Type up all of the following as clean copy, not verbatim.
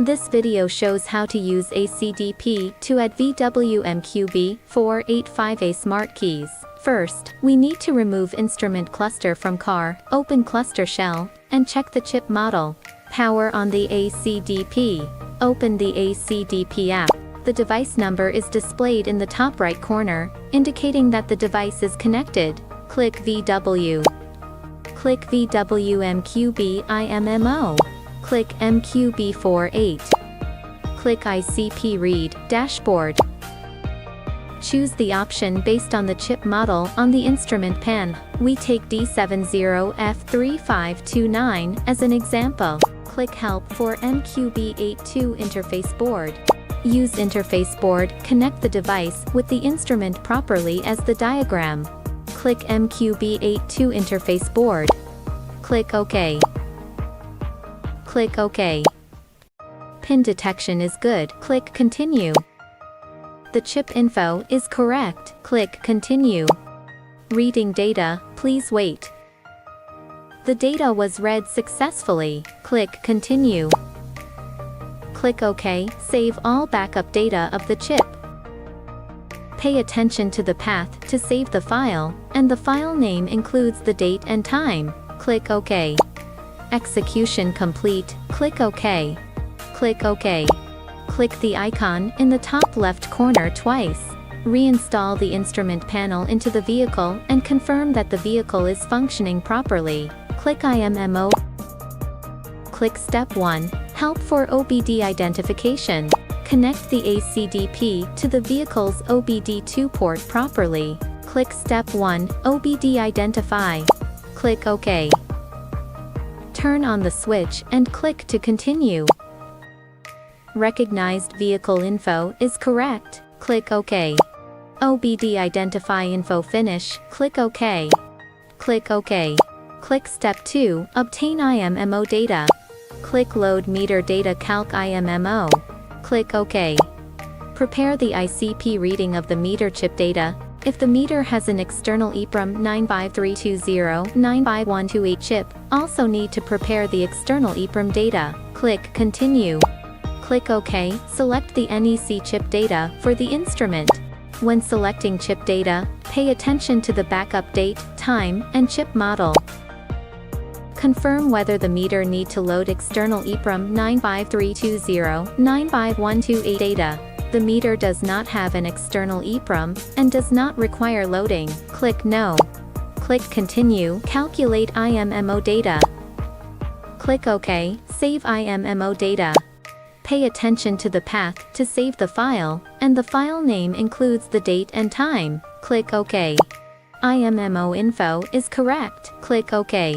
This video shows how to use ACDP to add VW MQB485A smart keys. First, we need to remove instrument cluster from car, open cluster shell, and check the chip model. Power on the ACDP. Open the ACDP app. The device number is displayed in the top right corner, indicating that the device is connected. Click VW. Click VW MQB IMMO. Click MQB48. Click ICP Read Dashboard. Choose the option based on the chip model on the instrument pan. We take D70F3529 as an example. Click Help for MQB82 Interface Board. Use Interface Board, connect the device with the instrument properly as the diagram. Click MQB82 Interface Board. Click OK. Click OK. Pin detection is good. Click Continue. The chip info is correct. Click Continue. Reading data, please wait. The data was read successfully. Click Continue. Click OK. Save all backup data of the chip. Pay attention to the path to save the file, and the file name includes the date and time. Click OK. Execution complete. Click OK. Click OK. Click the icon in the top left corner twice. Reinstall the instrument panel into the vehicle and confirm that the vehicle is functioning properly. Click IMMO. Click Step 1. Help for OBD Identification. Connect the ACDP to the vehicle's OBD2 port properly. Click Step 1. OBD Identify. Click OK. Turn on the switch and click to continue. Recognized vehicle info is correct. Click OK. OBD Identify info finish. Click OK. Click OK. Click Step 2. Obtain IMMO data. Click Load Meter Data Calc IMMO. Click OK. Prepare the ICP reading of the meter chip data. If the meter has an external EEPROM 95320-95128 chip, also need to prepare the external EEPROM data. Click Continue. Click OK. Select the NEC chip data for the instrument. When selecting chip data, pay attention to the backup date, time, and chip model. Confirm whether the meter need to load external EEPROM 95320-95128 data. The meter does not have an external EEPROM, and does not require loading. Click No. Click Continue. Calculate IMMO data. Click OK. Save IMMO data. Pay attention to the path to save the file, and the file name includes the date and time. Click OK. IMMO info is correct. Click OK.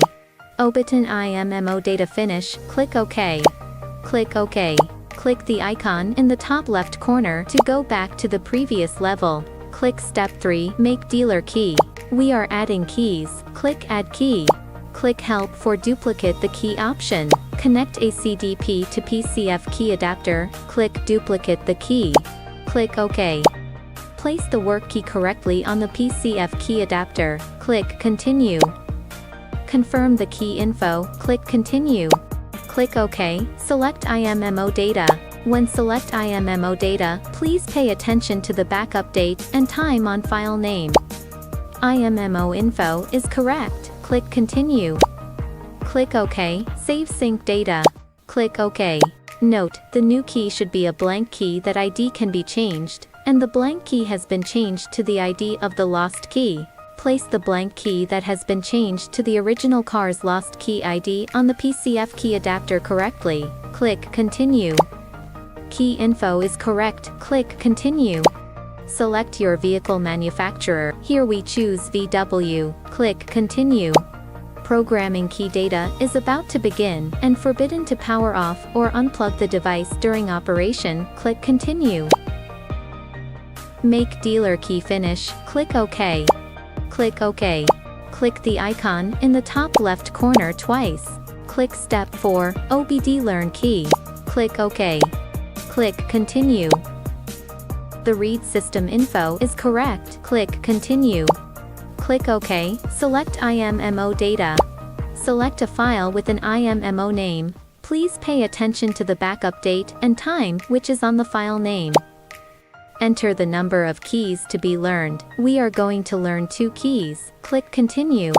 Obtain IMMO data finish. Click OK. Click OK. Click the icon in the top left corner to go back to the previous level. Click Step 3. Make dealer key. We are adding keys. Click Add Key. Click Help for duplicate the key option. Connect ACDP to PCF key adapter. Click Duplicate the key. Click OK. Place the work key correctly on the PCF key adapter. Click Continue. Confirm the key info. Click Continue. Click OK. Select IMMO data. When select IMMO data, please pay attention to the backup date and time on file name. IMMO info is correct. Click Continue. Click OK. Save sync data. Click OK. Note, the new key should be a blank key that ID can be changed, and the blank key has been changed to the ID of the lost key. Place the blank key that has been changed to the original car's lost key ID on the PCF key adapter correctly. Click Continue. Key info is correct. Click Continue. Select your vehicle manufacturer. Here we choose VW. Click Continue. Programming key data is about to begin and forbidden to power off or unplug the device during operation. Click Continue. Make dealer key finish. Click OK. Click OK. Click the icon in the top left corner twice. Click Step 4. OBD Learn key. Click OK. Click Continue. The read system info is correct. Click Continue. Click OK. Select IMMO data. Select a file with an IMMO name. Please pay attention to the backup date and time, which is on the file name. Enter the number of keys to be learned. We are going to learn 2 keys. Click Continue.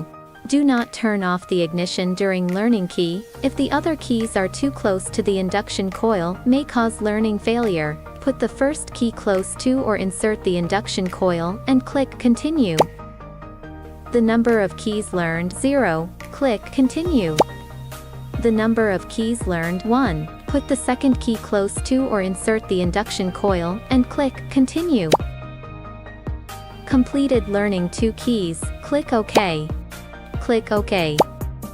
Do not turn off the ignition during learning key. If the other keys are too close to the induction coil, may cause learning failure. Put the first key close to or insert the induction coil and click Continue. The number of keys learned 0. Click Continue. The number of keys learned 1. Put the second key close to or insert the induction coil and click Continue. Completed learning 2 keys. Click OK. Click OK.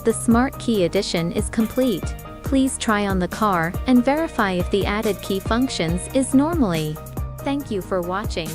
The Smart Key Edition is complete. Please try on the car and verify if the added key functions is normally. Thank you for watching.